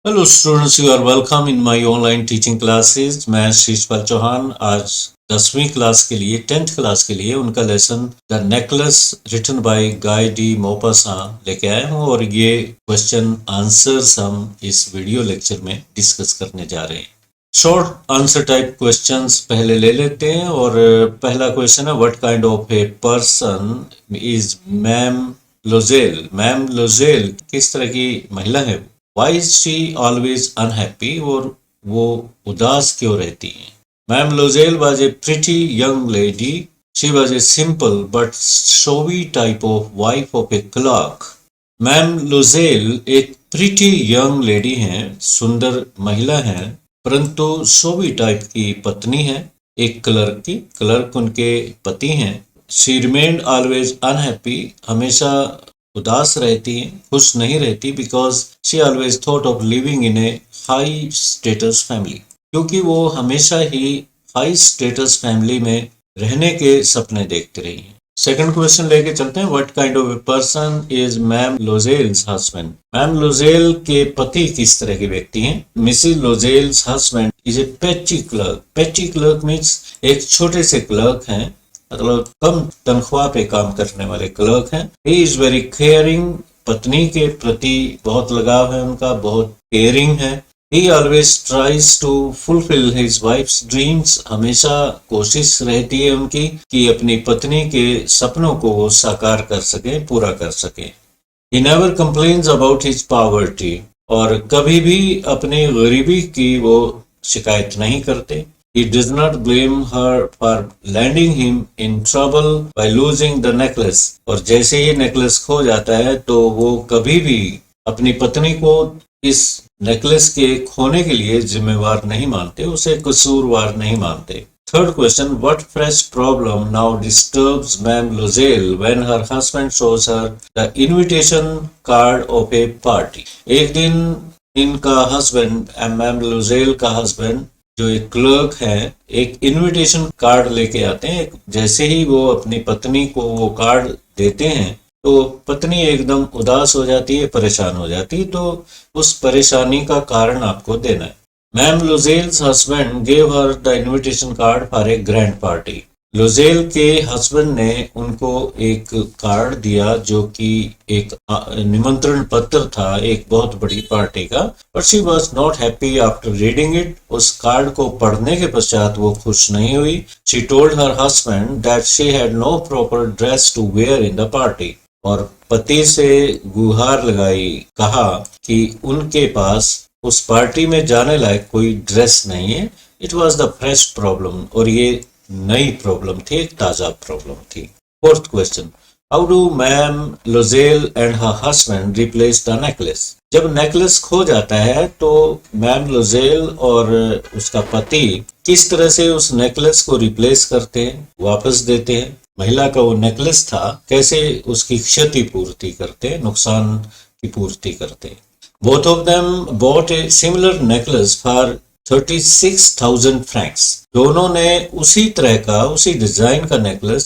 Hello students, you are welcome in my online teaching classes. मैं शीशपाल चौहान आज 10वीं class के लिए 10th क्लास के लिए उनका lesson the necklace written by Guy de Maupassant लेके आया हूँ और ये क्वेश्चन आंसर्स हम इस वीडियो लेक्चर में डिस्कस करने जा रहे हैं। शॉर्ट आंसर टाइप क्वेश्चंस पहले ले लेते हैं और पहला क्वेश्चन है what kind of a person is ma'am Loisel. Ma'am Loisel किस तरह की महिला है? Why is she always unhappy, और वो उदास क्यों रहती हैं? Ma'am Loisel was a pretty young lady. She was a simple but showy type of wife of a clerk. Ma'am Loisel एक प्रिटी यंग लेडी हैं, सुंदर महिला हैं, परंतु शोवी टाइप की पत्नी है, एक क्लर्क की। क्लर्क उनके पति हैं। शी रिमेन्ड ऑलवेज अनहैप्पी, हमेशा उदास रहती हैं, खुश नहीं रहती, because she always thought of living in a high status family, क्योंकि वो हमेशा ही हाई स्टेटस फैमिली में रहने के सपने देखती रही हैं। सेकंड क्वेश्चन लेके चलते हैं। What kind of a person is ma'am Loisel's husband? Ma'am Loisel के पति किस तरह के व्यक्ति हैं? Mrs Loisel's husband is a petty clerk. पेटी क्लर्क मीन्स एक छोटे से क्लर्क हैं, मतलब कम तनख्वाह पे काम करने वाले क्लर्क हैं। ही इज वेरी केयरिंग, पत्नी के प्रति बहुत लगाव है उनका, बहुत केयरिंग है। He always tries to fulfil his wife's dreams, हमेशा कोशिश रहती है उनकी कि अपनी पत्नी के सपनों को वो साकार कर सके, पूरा कर सके। He never complains about his poverty, और कभी भी अपनी गरीबी की वो शिकायत नहीं करते। He does not blame her for landing him in trouble by losing the necklace, और जैसे ही नेकलेस खो जाता है तो वो कभी भी अपनी पत्नी को इस नेकलेस के खोने के लिए जिम्मेवार नहीं मानते, उसे कसूरवार नहीं मानते। Third question, what fresh problem now disturbs ma'am लोजेल when her husband shows her the invitation card of A party? एक दिन इनका हस्बैंड, मैम लोजेल का हस्बैंड जो एक क्लर्क है, एक इनविटेशन कार्ड लेके आते हैं। जैसे ही वो अपनी पत्नी को वो कार्ड देते हैं तो पत्नी एकदम उदास हो जाती है, परेशान हो जाती है। तो उस परेशानी का कारण आपको देना है। Ma'am Loisel's husband gave her the invitation card for a grand party. Loisel के हस्बैंड ने उनको एक कार्ड दिया जो कि एक निमंत्रण पत्र था एक बहुत बड़ी पार्टी का। But she was not happy after reading it, उस कार्ड को पढ़ने के पश्चात वो खुश नहीं हुई। She told her husband that she had no proper dress to wear in the party, और पति से गुहार लगाई, कहा कि उनके पास उस पार्टी में जाने लायक कोई ड्रेस नहीं है। It was the fresh problem, और ये नई प्रॉब्लम थी, एक ताजा प्रॉब्लम थी। Fourth question, how do ma'am लोजेल and her husband replace the necklace? जब नेकलेस खो जाता है तो मैम लोजेल और उसका पति किस तरह से उस नेकलेस को रिप्लेस करते हैं, वापस देते हैं? महिला का वो नेकलेस था, कैसे उसकी क्षति पूर्ति करते हैं, नुकसान की पूर्ति करते हैं? Both of them bot A similar necklace for 36,000 Franks. दोनों ने उसी तरह का, उसी डिजाइन का नेकलेस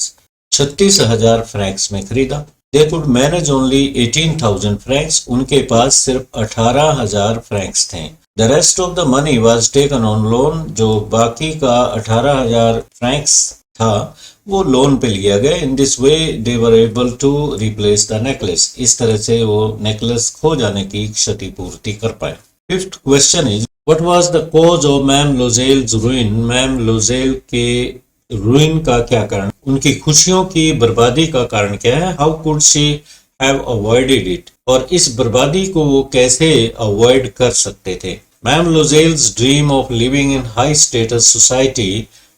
36,000 फ्रैंक्स में खरीदा। They could manage only 18,000 Franks, उनके पास सिर्फ 18,000 फ्रैंक्स थे। The rest of the money was taken on loan, जो बाकी का 18,000 फ्रैंक्स था वो लोन पे लिया गया। In this way they were able to replace the necklace, इस तरह से वो नेकलेस खो जाने की क्षतिपूर्ति कर पाए। Fifth question is What was the cause of ma'am Loisel's ruin? Ma'am Loisel के ruin का क्या कारण, उनकी खुशियों की बर्बादी का कारण क्या है? How could she have avoided it? और इस बर्बादी को वो कैसे अवॉइड कर सकते थे? Ma'am Loisel's dream of living in high status society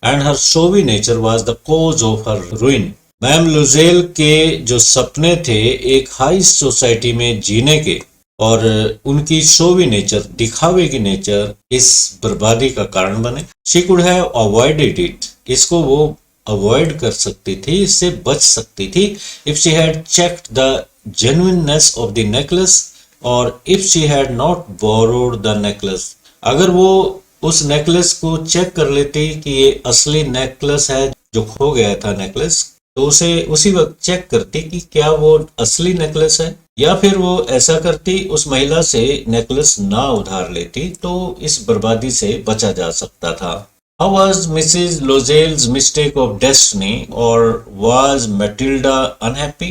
and her showy nature was the cause of her ruin. Ma'am Loisel के जो सपने थे एक हाई सोसाइटी में जीने के, और उनकी शोवी नेचर, दिखावे की नेचर इस बर्बादी का कारण बने। She could have avoided it, इसको वो अवॉइड कर सकती थी, इससे बच सकती थी। If she had checked the genuineness of the necklace, और if she had not borrowed the necklace, अगर वो उस नेकलेस को चेक कर लेती कि ये असली नेकलेस है जो खो गया था नेकलेस, तो उसे उसी वक्त चेक करती कि क्या वो असली नेकलेस है, या फिर वो ऐसा करती उस महिला से नेकलेस ना उधार लेती, तो इस बर्बादी से बचा जा सकता था। How was Mrs. Lozel's mistake of destiny, or was Matilda unhappy?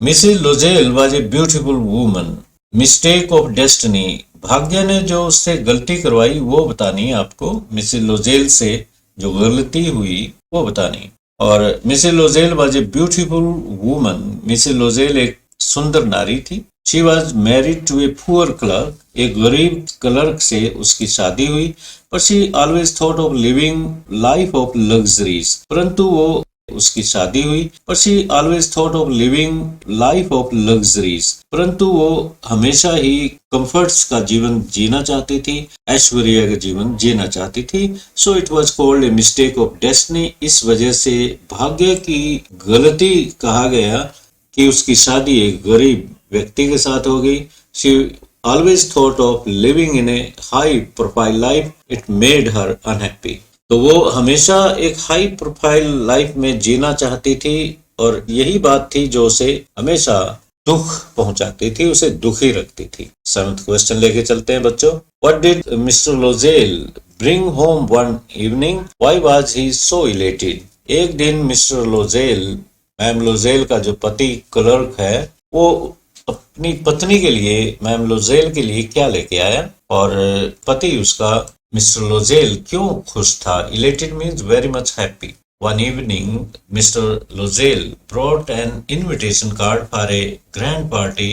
Mrs. Lozel was a beautiful woman. Mistake of destiny, भाग्य ने जो उससे गलती करवाई वो बतानी है आपको। मिसेस लोजेल से जो गलती हुई वो बतानी। और Mrs Loisel was a beautiful woman. Mrs Loisel एक सुंदर नारी थी। She was married to a poor clerk, एक गरीब क्लर्क से उसकी शादी हुई। पर she always thought of living life of luxuries, परंतु वो उसकी शादी हुई। पर she always thought of living life of luxuries, परंतु वो हमेशा ही कंफर्ट्स का जीवन जीना चाहती थी, ऐश्वर्य का जीवन जीना चाहती थी। So it was called a mistake of destiny. इस वजह से भाग्य की गलती कहा गया कि उसकी शादी एक गरीब व्यक्ति के साथ हो गई। She always thought of living in a high profile life, it made her unhappy. तो वो हमेशा एक हाई प्रोफाइल लाइफ में जीना चाहती थी, और यही बात थी जो उसे हमेशा दुख पहुंचाती थी, उसे दुखी रखती थी। 7th क्वेश्चन लेके चलते हैं बच्चों। What did mister लोजेल bring home one evening, why was he so elated? एक दिन मिस्टर लोजेल, मैम लोजेल का जो पति क्लर्क है, वो अपनी पत्नी के लिए, मैम लोजेल के लिए क्या लेके आया, और पति उसका मिस्टर लोजेल क्यों खुश था? Elated means very much happy. One evening, Mr. Lozel brought an invitation card for a grand party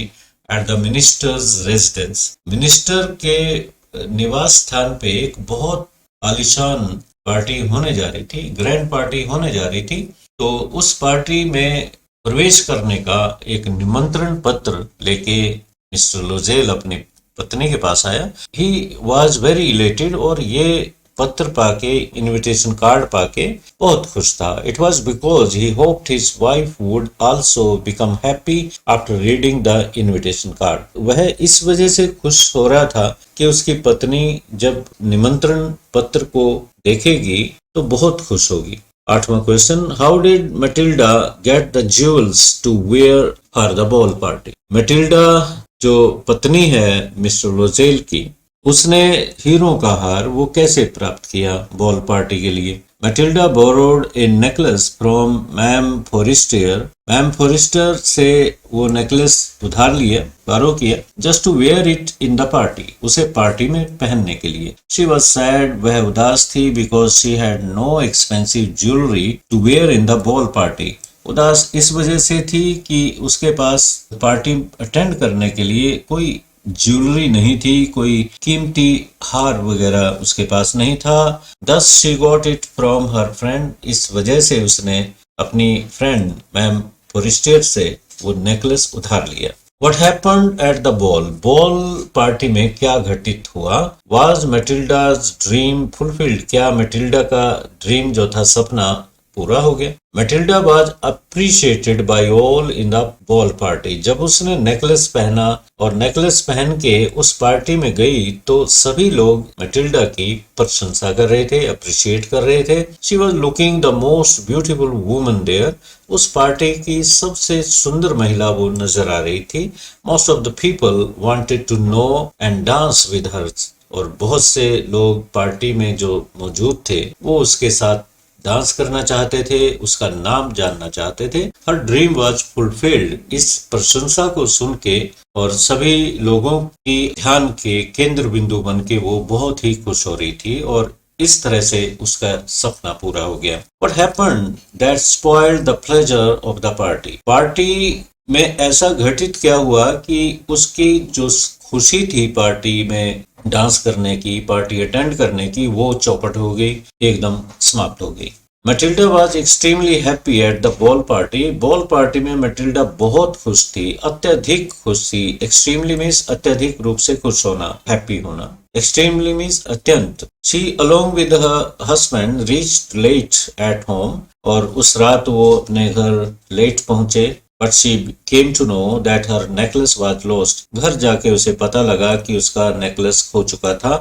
at the minister's residence. Minister के निवास स्थान पे एक बहुत आलीशान पार्टी होने जा रही थी, ग्रैंड पार्टी होने जा रही थी। तो उस पार्टी में प्रवेश करने का एक निमंत्रण पत्र लेके मिस्टर लोजेल अपनी पत्नी के पास आया। ही वॉज वेरी इलेटेड, और ये पत्र पाके, इनविटेशन कार्ड पाके बहुत खुश था। It was because he hoped his wife would also become happy after reading the invitation card. वह इस वजह से खुश हो रहा था कि उसकी पत्नी जब निमंत्रण पत्र को देखेगी तो बहुत खुश होगी। 8वां question, how did Matilda get the jewels to wear for the ball party? Matilda जो पत्नी है मिस्टर लोजेल की, उसने हीरों का हार वो कैसे प्राप्त किया बॉल पार्टी के लिए? Matilda borrowed a necklace from ma'am Forestier. Ma'am Forestier से वो नेकलेस उधार लिया, बारो किया, just to wear it in the party, उसे पार्टी में पहनने के लिए। शी वॉज सैड, वह उदास थी, because she had no expensive jewellery to wear in the ball party. उदास इस वजह से थी कि उसके पास पार्टी अटेंड करने के लिए कोई ज्वेलरी नहीं थी, कोई कीमती हार वगैरह उसके पास नहीं था। Thus she got it from her friend, इस वजह से उसने अपनी फ्रेंड मैम फॉरेस्टियर से वो नेकलेस उधार लिया। What happened at the ball? Ball party में क्या घटित हुआ? Was Matilda's dream fulfilled? क्या मैटिल्डा का ड्रीम जो था, सपना पूरा हो गया? Matilda was appreciated by all in the ball party. जब उसने नेकलेस पहना और नेकलेस पहन के उस पार्टी में गई तो सभी लोग मैटिल्डा की प्रशंसा कर रहे थे, अप्रिशिएट कर रहे थे। She was looking the most beautiful woman there. उस पार्टी की सबसे सुंदर महिला वो नजर आ रही थी। Most of the people wanted to know and dance with her, और बहुत से लोग पार्टी में जो मौजूद थे वो उसके साथ डांस करना चाहते थे, उसका नाम जानना चाहते थे। Her dream was fulfilled. इस प्रशंसा को सुन के और सभी लोगों की ध्यान के केंद्र बिंदु बन के वो बहुत ही खुश हो रही थी, और इस तरह से उसका सपना पूरा हो गया। What happened that spoiled the pleasure of the party? Party में ऐसा घटित क्या हुआ कि उसकी जो खुशी थी पार्टी में डांस करने की, पार्टी अटेंड करने की, वो चौपट हो गई, एकदम समाप्त हो गई। Matilda was extremely happy at the ball party. Ball party में मैटिल्डा बहुत खुश थी, अत्यधिक खुश थी। एक्सट्रीमली मीन्स अत्यधिक रूप से खुश होना, हैप्पी होना। एक्सट्रीमली मीन्स अत्यंत। She along with her husband reached late at home, और उस रात वो अपने घर लेट पहुंचे। But she came to know that her necklace was lost. घर जाके उसे पता लगा कि उसका नेकलेस खो चुका था।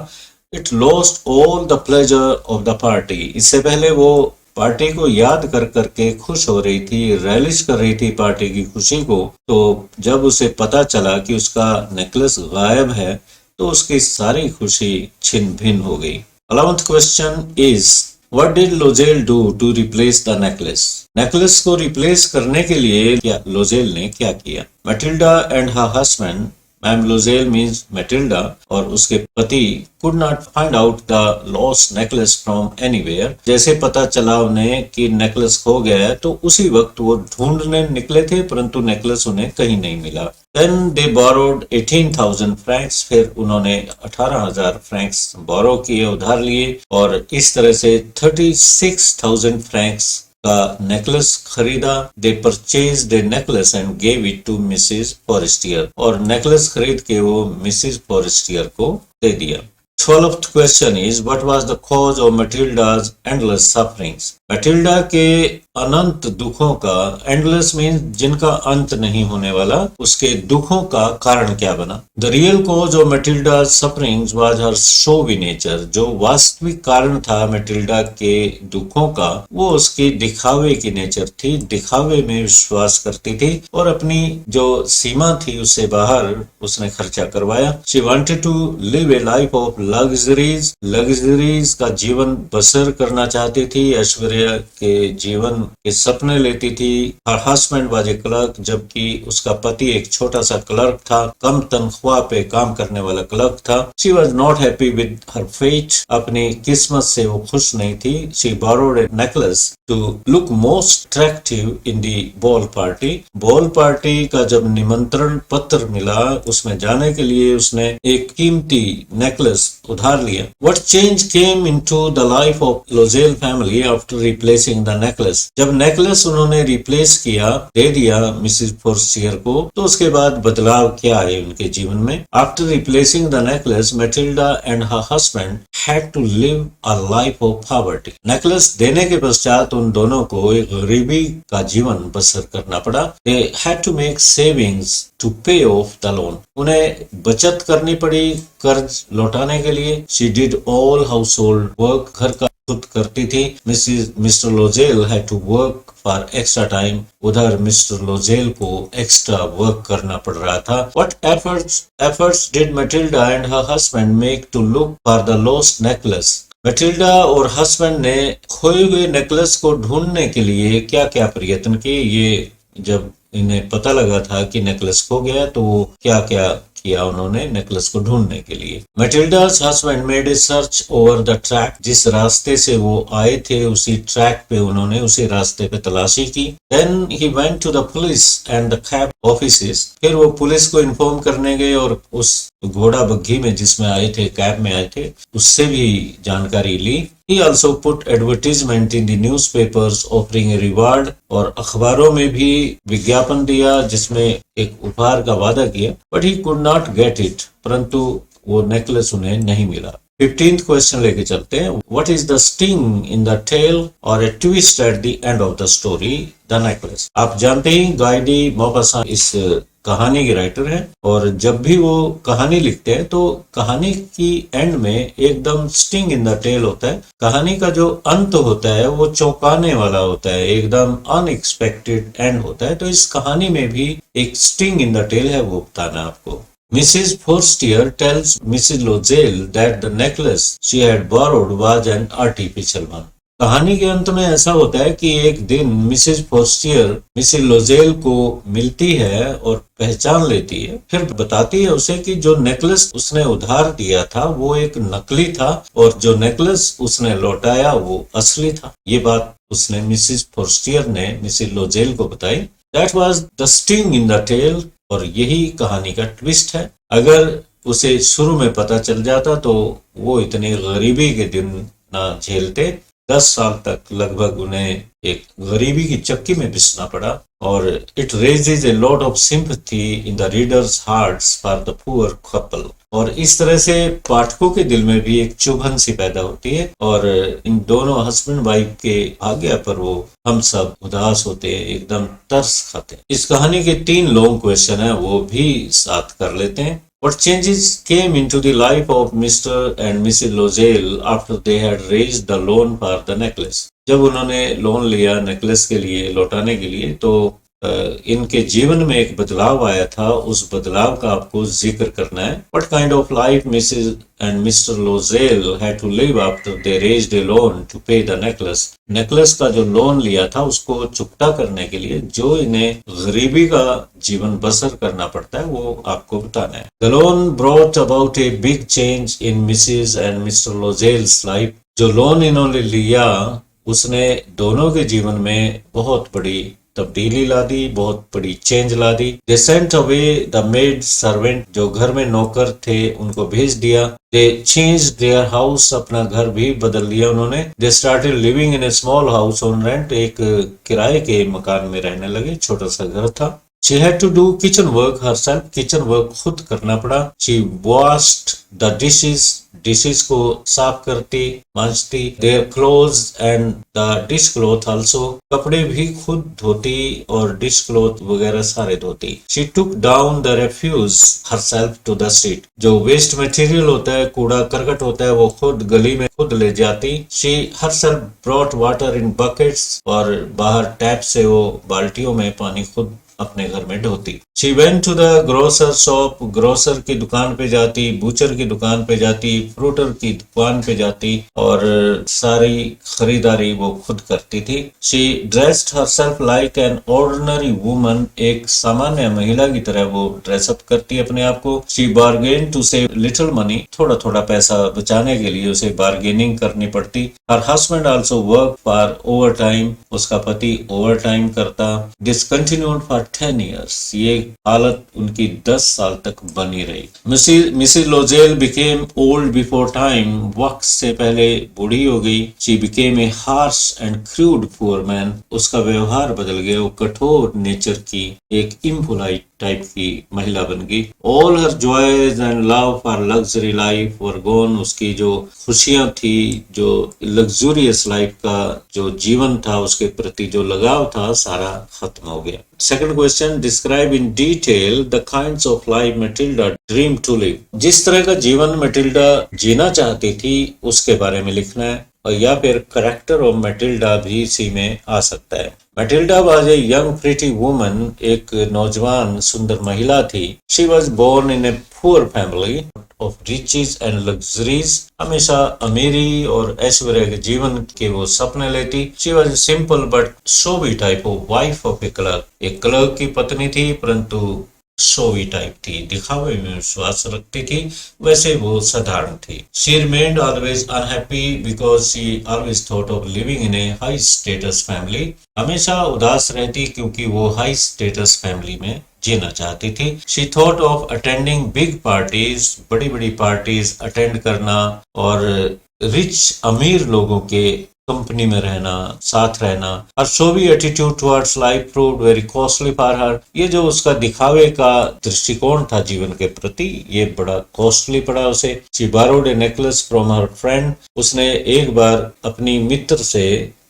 It lost all the pleasure of the party. इससे पहले वो पार्टी को याद कर करके खुश हो रही थी, रैलिश कर रही थी पार्टी की खुशी को, तो जब उसे पता चला कि उसका नेकलेस गायब है तो उसकी सारी खुशी छिन भिन हो गई। 11th question is what did Loisel do to replace the necklace? Necklace को रिप्लेस करने के लिए लोजेल ने क्या किया? Matilda and her husband, ma'am Loisel means Matilda, और उसके पति could not find out the lost necklace from anywhere. जैसे पता चला उन्हें कि नेकलेस खो गया है तो उसी वक्त वो ढूंढने निकले थे, परंतु नेकलेस उन्हें कहीं नहीं मिला। देन दे बोरोड 18,000 फ्रैंक्स, फिर उन्होंने 18,000 फ्रैंक्स बोरो किए, उधार लिए, और इस तरह से 36,000 फ्रैंक्स का नेकलेस खरीदा। They purchase the necklace and gave it to Mrs Forestier, और नेकलेस खरीद के वो मिसेस फॉरेस्टियर को दे दिया। 12th question is what was the cause of Matilda's endless sufferings? Matilda के अनंत दुखों का, एंडलेस मीन जिनका अंत नहीं होने वाला, उसके दुखों का कारण क्या बना? The real cause of Matilda's sufferings was her showy nature. जो वास्तविक कारण था मैटिल्डा के दुखों का, वो उसकी दिखावे की नेचर थी, दिखावे में विश्वास करती थी और अपनी जो सीमा थी उससे बाहर उसने खर्चा करवाया। She wanted to live a life of luxuries का जीवन बसर करना चाहती थी, ऐश्वर्य के जीवन के सपने लेती थी। Her husband was a clerk, जबकि उसका पति एक छोटा सा क्लर्क था, कम तनख्वाह पे काम करने वाला क्लर्क था। She was not happy with her fate, अपनी किस्मत से वो खुश नहीं थी। She borrowed a necklace to look most attractive in the ball party. Ball party का जब निमंत्रण पत्र मिला, उसमें जाने के लिए उसने एक कीमती नेकलेस उधार लिया। What change came into the life of लोजेल family after replacing the necklace? जब नेकलेस उन्होंने रिप्लेस किया, दे दिया मिसेस फोर्स्टियर को, तो उसके बाद बदलाव क्या आए उनके जीवन में? After replacing the necklace, Matilda and her husband had to live a life of poverty. Necklace देने के पश्चात उन दोनों को एक गरीबी का जीवन बसर करना पड़ा। They had to make savings to pay off the loan. उन्हें बचत करनी पड़ी कर्ज लौटाने के लिए। She did all household work, घर का खुद करती थी। Mr Loisel had to work for extra time, उधर मिस्टर लोजेल को एक्स्ट्रा वर्क करना पड़ रहा था। What efforts did Matilda and her husband make to look for the lost necklace? Matilda और हस्बैंड ने खोए हुए नेकलेस को ढूंढने के लिए क्या क्या प्रयत्न किए? ये जब इन्हें पता लगा था कि नेकलेस खो गया तो वो क्या क्या किया उन्होंने नेकलेस को ढूंढने के लिए। मैटिल्डा's husband made a search over the track, जिस रास्ते से वो आए थे उसी ट्रैक पे उन्होंने उसी रास्ते पे तलाशी की। Then he went to the police and the cab offices, फिर वो पुलिस को इन्फॉर्म करने गए और उस घोड़ा बग्घी में जिसमें आए थे, कैब में आए थे, उससे भी जानकारी ली। He also put advertisement in the newspapers offering a reward, और अखबारों में भी विज्ञापन दिया जिसमें एक उपहार का वादा किया। But he could not get it, परंतु वो नेकलेस उन्हें नहीं मिला। 15th क्वेश्चन लेके चलते हैं। What is the sting in the tale or a twist at the end of the story? The necklace. आप जानते ही गाय डी मॉपासांट इस कहानी के राइटर हैं, और जब भी वो कहानी लिखते हैं तो कहानी की एंड में एकदम स्टिंग इन द टेल होता है। कहानी का जो अंत होता है वो चौंकाने वाला होता है, एकदम अनएक्सपेक्टेड एंड होता है। तो इस कहानी में भी एक स्टिंग इन द टेल है, वो बताना आपको। Mrs. Forstier tells Mrs. Lozel that the necklace she had borrowed was an artificial one. कहानी के अंत में ऐसा होता है कि एक दिन मिसेज फोर्स्टियर मिसेज लोजेल को मिलती है और पहचान लेती है, फिर बताती है उसे कि जो नेकलेस उसने उधार दिया था वो एक नकली था और जो नेकलेस उसने लौटाया वो असली था। ये बात उसने मिसेज फोर्स्टियर ने मिसेज लोजेल को बताई। That was the sting in the tale, और यही कहानी का ट्विस्ट है। अगर उसे शुरू में पता चल जाता तो वो इतनी गरीबी के दिन ना झेलते। 10 साल तक लगभग उन्हें एक गरीबी की चक्की में पिसना पड़ा, और it raises a lot of sympathy in the readers hearts for the poor couple. और इस तरह से पाठकों के दिल में भी एक चुभन सी पैदा होती है, और इन दोनों हस्बैंड वाइफ के आज्ञा पर वो हम सब उदास होते हैं, एकदम तरस खाते हैं। इस कहानी के 3 लॉन्ग क्वेश्चन है, वो भी साथ कर लेते हैं। What changes came into the life of Mr. and Mrs. Lozel after they had raised the loan for the necklace? जब उन्होंने लोन लिया नेकलेस के लिए, लौटाने के लिए, तो इनके जीवन में एक बदलाव आया था। उस बदलाव का आपको जिक्र करना है। What kind of life Mrs and Mr Loisel had to live after they raised a loan to pay the necklace. Necklace का जो लोन लिया था उसको चुकता करने के लिए जो इन्हें गरीबी का जीवन बसर करना पड़ता है, वो आपको बताना है। The loan brought about a big change in Mrs and Mr Loisel's life. जो लोन इन्होंने लिया उसने दोनों के जीवन में बहुत बड़ी तब्दीली ला दी, बहुत बड़ी चेंज ला दी। They sent away the maid servant, जो घर में नौकर थे उनको भेज दिया। दे चेंज देयर हाउस, अपना घर भी बदल लिया उन्होंने। They started living in A small house on rent, एक किराए के मकान में रहने लगे, छोटा सा घर था। She had to do kitchen work herself, kitchen work खुद करना पड़ा। She washed the dishes, dishes को साफ करती, मांजती। Their clothes and the dish cloth also, कपड़े भी खुद धोती और डिश क्लॉथ वगैरह सारे धोती। She took down the refuse herself to the street, जो वेस्ट मटेरियल होता है, कूड़ा करकट होता है, वो खुद गली में खुद ले जाती। She herself brought water in buckets, और बाहर टैप से वो बाल्टियों में पानी खुद अपने घर में ढोती। She went to the grocer shop, grocer की दुकान पे जाती, बूचर की दुकान पे जाती, फ्रूटर की दुकान पे जाती, और सारी खरीदारी वो खुद करती थी। She dressed herself like an ordinary woman, एक सामान्य महिला की तरह वो ड्रेसअप करती है अपने आप को। She bargained to save little money, थोड़ा थोड़ा पैसा बचाने के लिए उसे बार्गेनिंग करनी पड़ती। Her husband also worked for overtime, उसका पति ओवरटाइम करता। This continued for 10 years, ये हालत उनकी 10 साल तक बनी रही। Mrs लोजेल became old before time, वक्त से पहले बूढ़ी हो गई। She became a harsh and crude poor man, उसका व्यवहार बदल गया, वो कठोर नेचर की एक impolite टाइप की महिला बन गई। All her joys and love for luxury life were gone, उसकी जो खुशियां थी, जो लग्जूरियस लाइफ का जो जीवन था, उसके प्रति जो लगाव था, सारा खत्म हो गया। Second question, describe in detail the kinds of life Matilda dream to live. जिस तरह का जीवन मैटिल्डा जीना चाहती थी उसके बारे में लिखना है, और या फिर करेक्टर ऑफ मैटिल्डा भी इसी में आ सकता है। Matilda was a young pretty woman, एक नौजवान सुंदर महिला थी। She was born in a poor family of riches and luxuries, हमेशा अमीरी और ऐश्वर्य के जीवन के वो सपने लेती। She was simple but showy type of wife of a clerk, एक क्लर्क की पत्नी थी परंतु शोवी टाइप थी, दिखावे में विश्वास रखती थी, वैसे वो साधारण थी। She remained always unhappy because she always thought of living in a high status family, हमेशा उदास रहती क्योंकि वो हाई स्टेटस फैमिली में जीना चाहती थी। She thought of attending big parties, बड़ी बड़ी पार्टीज अटेंड करना, और रिच अमीर लोगों के कंपनी में रहना, साथ रहना। Her showy attitude towards life proved very costly for her, ये जो उसका दिखावे का दृष्टिकोण था जीवन के प्रति, ये बड़ा कॉस्टली पड़ा उसे। She borrowed A necklace from her friend, उसने एक बार अपनी मित्र से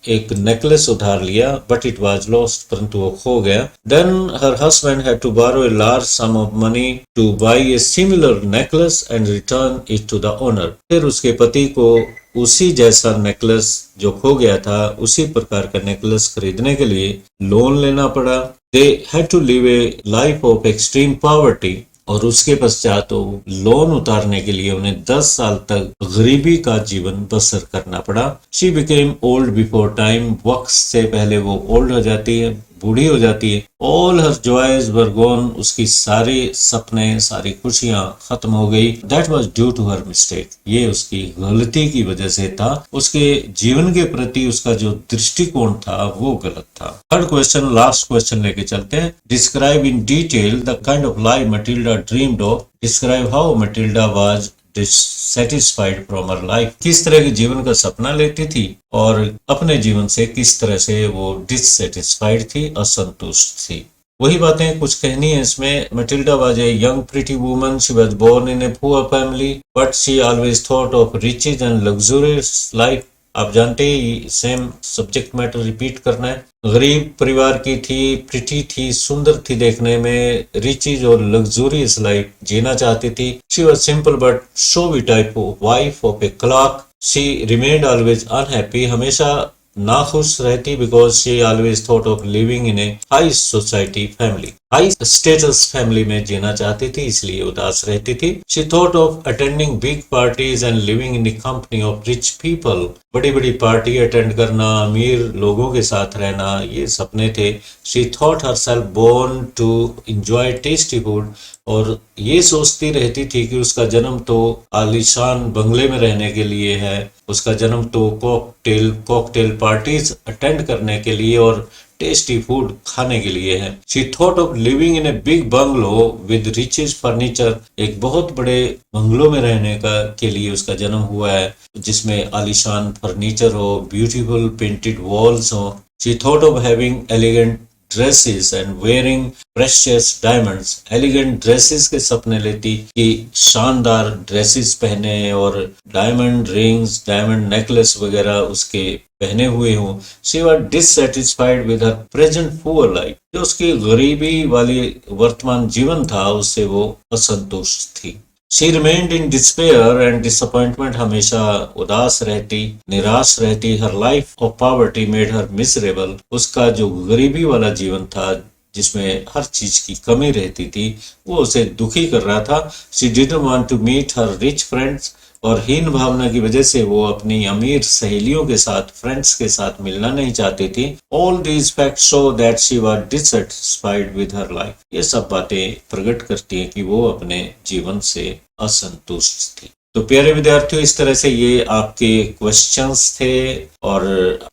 एक नेकलेस उधार लिया, बट इट वाज लॉस्ट, परंतु वो खो गया। Then her husband had to borrow a large sum of money to buy a similar necklace and return it to the owner. फिर उसके पति को उसी जैसा नेकलेस जो खो गया था, उसी प्रकार का नेकलेस खरीदने के लिए लोन लेना पड़ा। They had to live a life of extreme poverty, और उसके पश्चात तो लोन उतारने के लिए उन्हें 10 साल तक गरीबी का जीवन बसर करना पड़ा। She became old before time, वक्त से पहले वो ओल्ड हो जाती है, बूढ़ी हो जाती है। All her joys were gone, उसकी सारे सपने, सारी खुशियां खत्म हो गई। That was due to her mistake, ये उसकी गलती की वजह से था। उसके जीवन के प्रति उसका जो दृष्टिकोण था वो गलत था। थर्ड क्वेश्चन, लास्ट क्वेश्चन लेके चलते हैं। Describe in detail the kind of life Matilda dreamed of. Describe how Matilda was dissatisfied from her life, किस तरह के जीवन का सपना लेती थी और अपने जीवन से किस तरह से वो डिससैटिस्फाइड थी, असंतुष्ट थी। वही बातें कुछ कहनी है इसमें। Matilda was a young pretty woman, she was born in a poor family but she always thought of riches and luxurious life. आप जानते ही सेम सब्जेक्ट मैटर रिपीट करना है। गरीब परिवार की थी, प्रिटी थी, सुंदर थी देखने में, रिचेस और लग्जूरियस लाइफ जीना चाहती थी। She was simple but showy type of wife of a clerk. She remained always unhappy, हमेशा नाखुश रहती because she always thought of living in a high society family, high status family में जीना चाहती थी, इसलिए उदास रहती थी। She thought of attending big parties and living in the company of rich people, बड़ी बड़ी पार्टी अटेंड करना, अमीर लोगों के साथ रहना, ये सपने थे। She thought herself born to enjoy tasty food, और ये सोचती रहती थी कि उसका जन्म तो आलीशान बंगले में रहने के लिए है, उसका जन्म तो कॉकटेल पार्टीज अटेंड करने के लिए और टेस्टी फूड खाने के लिए है। She thought of living in a big bungalow with riches furniture, एक बहुत बड़े बंगलो में रहने का के लिए उसका जन्म हुआ है, जिसमें आलीशान फर्नीचर हो, ब्यूटीफुल पेंटेड वॉल्स हो। She thought of having elegant dresses and wearing precious diamonds, elegant dresses के सपने लेती कि शानदार ड्रेसेस पहने और डायमंड रिंग्स, डायमंड नेकलेस वगैरह उसके पहने हुए हों। She was dissatisfied with her present poor life, जो उसकी गरीबी वाली वर्तमान जीवन था उससे वो असंतुष्ट थी। She remained in despair and disappointment, हमेशा उदास रहती, निराश रहती। हर life of poverty made her miserable, उसका जो गरीबी वाला जीवन था जिसमें हर चीज की कमी रहती थी वो उसे दुखी कर रहा था। She didn't want to meet her rich friends, और हीन भावना की वजह से वो अपनी अमीर सहेलियों के साथ, फ्रेंड्स के साथ मिलना नहीं चाहती थी। All these facts show that she was dissatisfied with her life, ये सब बातें प्रकट करती हैं कि वो अपने जीवन से असंतुष्ट थी। तो प्यारे विद्यार्थियों, इस तरह से ये आपके क्वेश्चंस थे, और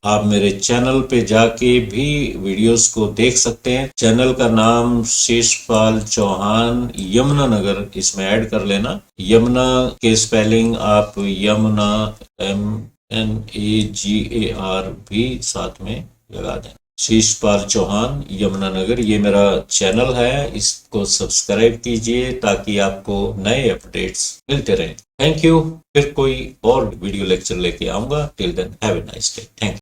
आप मेरे चैनल पे जाके भी वीडियोस को देख सकते हैं। चैनल का नाम शेषपाल चौहान यमुनानगर, इसमें ऐड कर लेना। यमुना के स्पेलिंग आप यमुना MNAGAR भी साथ में लगा दें। शेषपाल चौहान यमुनानगर, ये मेरा चैनल है, इसको सब्सक्राइब कीजिए ताकि आपको नए अपडेट्स मिलते रहें। Thank you. फिर कोई और वीडियो लेक्चर लेके आऊंगा। Till then have a nice day. Thank you.